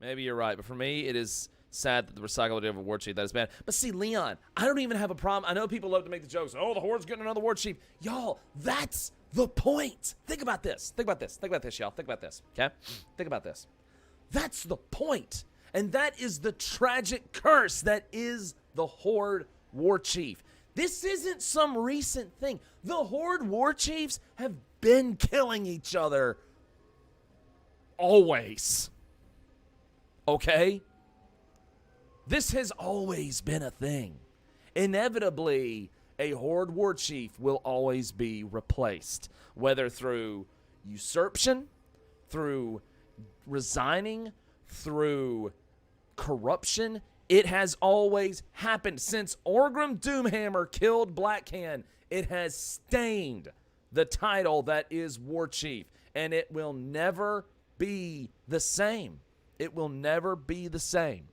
Maybe you're right. But for me, it is sad that the recyclability of a Warchief, that is bad. But see, Leon, I don't even have a problem. I know people love to make the jokes. Oh, the Horde's getting another Warchief. Y'all, that's the point. Think about this. Think about this. Think about this, y'all. Think about this, okay? Think about this. That's the point. And that is the tragic curse that is the Horde Warchief. This isn't some recent thing. The Horde Warchiefs have been killing each other always. Okay? This has always been a thing. Inevitably, a Horde Warchief will always be replaced, whether through usurpation, through resigning, through corruption. It has always happened. Since Orgrim Doomhammer killed Blackhand, it has stained the title that is Warchief, and it will never be the same. It will never be the same.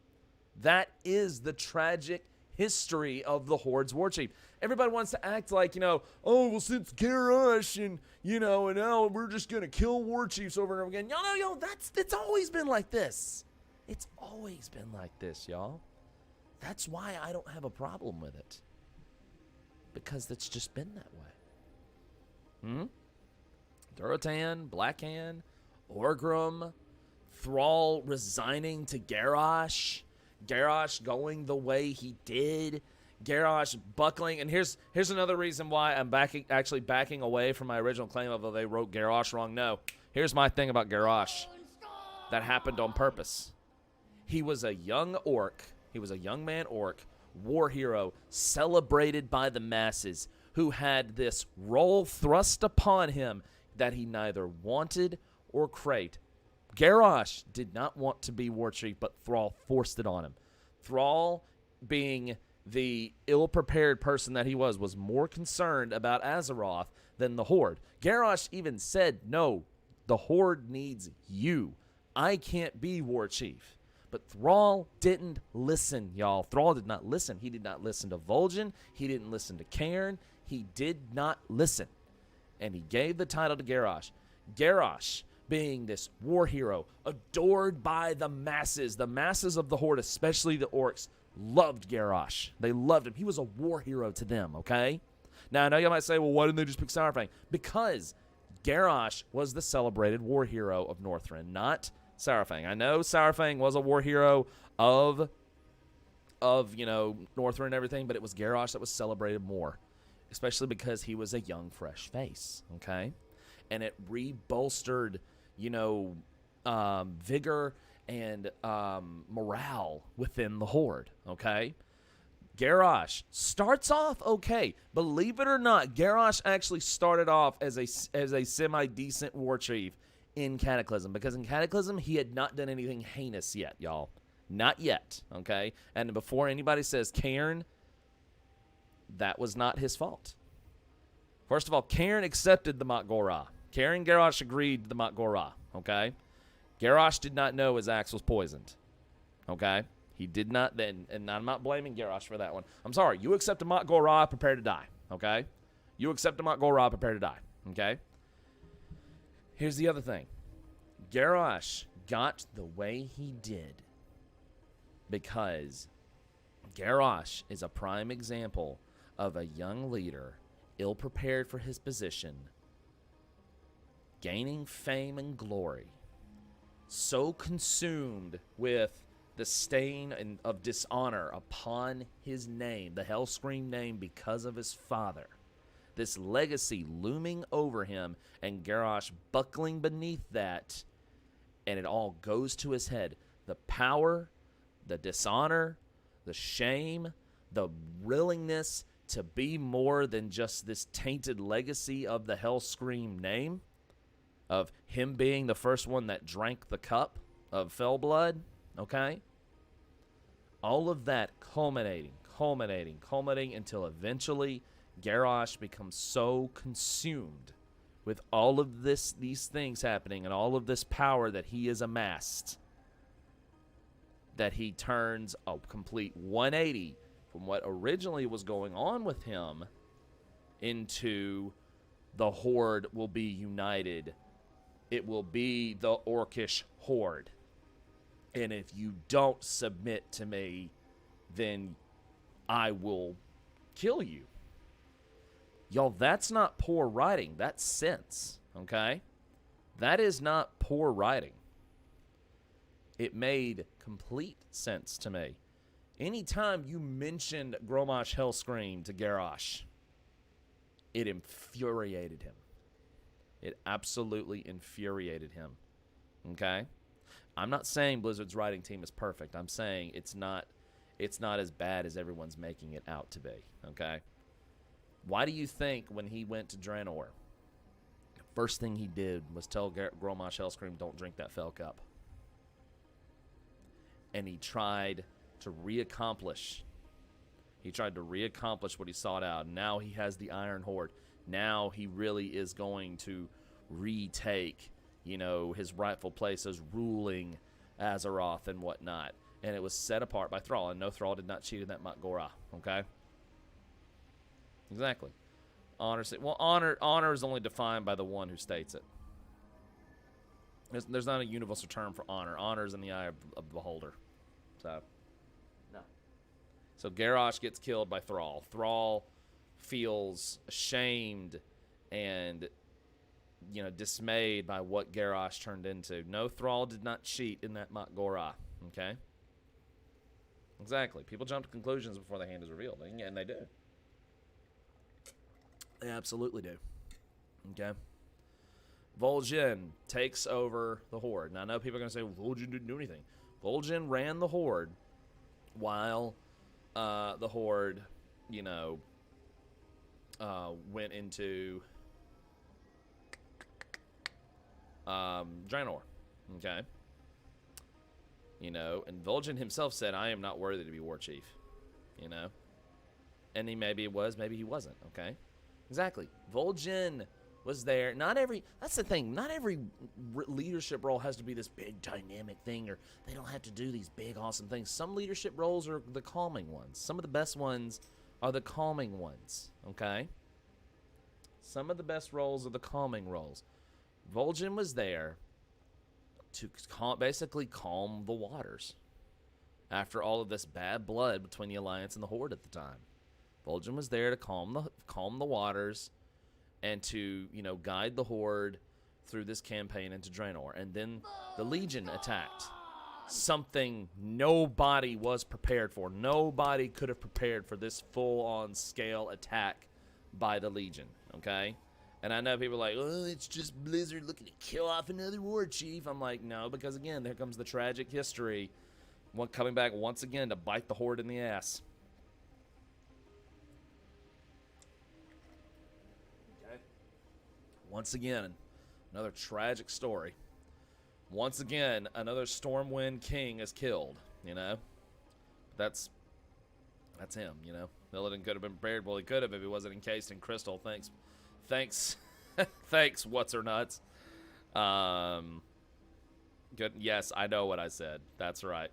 That is the tragic history of the Horde's Warchief. Everybody wants to act like, oh, well, since Garrosh and now we're just going to kill Warchiefs over and over again. Y'all, it's always been like this. It's always been like this, y'all. That's why I don't have a problem with it. Because it's just been that way. Durotan, Blackhand, Orgrim, Thrall resigning to Garrosh, Garrosh going the way he did, Garrosh buckling. And here's another reason why I'm actually backing away from my original claim of they wrote Garrosh wrong. No, here's my thing about Garrosh. That happened on purpose. He was a young orc. He was a young man orc, war hero, celebrated by the masses, who had this role thrust upon him that he neither wanted or craved. Garrosh did not want to be Warchief, but Thrall forced it on him. Thrall, being the ill-prepared person that he was more concerned about Azeroth than the Horde. Garrosh even said, no, the Horde needs you. I can't be Warchief. But Thrall didn't listen, y'all. Thrall did not listen. He did not listen to Vol'jin. He didn't listen to Cairn. He did not listen. And he gave the title to Garrosh. Garrosh, being this war hero, adored by the masses of the Horde, especially the orcs, loved Garrosh. They loved him. He was a war hero to them, okay? Now, I know you might say, well, why didn't they just pick Sourfang? Because Garrosh was the celebrated war hero of Northrend, not Sourfang. I know Sourfang was a war hero of Northrend and everything, but it was Garrosh that was celebrated more, especially because he was a young, fresh face, okay? And it re-bolstered, vigor and morale within the Horde, okay? Garrosh starts off okay. Believe it or not, Garrosh actually started off as a semi-decent war chief in Cataclysm, because in Cataclysm, he had not done anything heinous yet, y'all. Not yet, okay? And before anybody says Cairn, that was not his fault. First of all, Cairn accepted the Mot Gorah. Cairn and Garrosh agreed to the Mot Gorah, okay? Garrosh did not know his axe was poisoned, okay? He did not then, and I'm not blaming Garrosh for that one. I'm sorry. You accept a Mot Gorah, prepare to die, okay? You accept a Mot Gorah, prepare to die, okay? Here's the other thing. Garrosh got the way he did because Garrosh is a prime example of a young leader, ill-prepared for his position, gaining fame and glory, so consumed with the stain of dishonor upon his name, the Hellscream name, because of his father. This legacy looming over him, and Garrosh buckling beneath that, and it all goes to his head. The power, the dishonor, the shame, the willingness to be more than just this tainted legacy of the Hellscream name, of him being the first one that drank the cup of Fellblood, okay? All of that culminating until eventually Garrosh becomes so consumed with all of these things happening and all of this power that he has amassed that he turns a complete 180 from what originally was going on with him into the Horde will be united. It will be the Orcish Horde. And if you don't submit to me, then I will kill you. Y'all, that's not poor writing. That's sense, okay? That is not poor writing. It made complete sense to me. Anytime you mentioned Grommash Hellscream to Garrosh, it infuriated him. It absolutely infuriated him, okay? I'm not saying Blizzard's writing team is perfect. I'm saying it's not as bad as everyone's making it out to be, okay? Why do you think when he went to Draenor, the first thing he did was tell Grommash Hellscream, don't drink that fell cup? And he tried to reaccomplish. He tried to reaccomplish what he sought out. Now he has the Iron Horde. Now he really is going to retake, you know, his rightful place as ruling Azeroth and whatnot. And it was set apart by Thrall. And no, Thrall did not cheat in that Mak'gora, okay? Exactly. Well, honor is only defined by the one who states it. There's not a universal term for honor. Honor is in the eye of the beholder. So, no. So Garrosh gets killed by Thrall. Thrall feels ashamed and, you know, dismayed by what Garrosh turned into. No, Thrall did not cheat in that Mak'gora. Okay? Exactly. People jump to conclusions before the hand is revealed, and they do. They absolutely do. Okay? Vol'jin takes over the Horde. Now, I know people are going to say, well, Vol'jin didn't do anything. Vol'jin ran the Horde while the Horde, you know, went into Draenor. Okay? You know, and Vol'jin himself said, I am not worthy to be Warchief. You know? And he maybe was, maybe he wasn't. Okay? Exactly. Vol'jin was there. That's the thing. Not every leadership role has to be this big dynamic thing, or they don't have to do these big awesome things. Some leadership roles are the calming ones. Some of the best ones are the calming ones, okay? Some of the best roles are the calming roles. Vol'jin was there to basically calm the waters after all of this bad blood between the Alliance and the Horde at the time. Vol'jin was there to calm the waters and to, you know, guide the Horde through this campaign into Draenor. And then the Legion attacked. Something nobody was prepared for. Nobody could have prepared for this full-on scale attack by the Legion, okay? And I know people are like, oh, it's just Blizzard looking to kill off another Warchief. I'm like, no, because again, there comes the tragic history. One coming back once again to bite the Horde in the ass. Once again, another tragic story. Once again, another Stormwind King is killed, you know? That's him, you know? Illidan could have been prepared. Well, he could have if he wasn't encased in crystal. Thanks, what's-her-nuts. Good. Yes, I know what I said. That's right.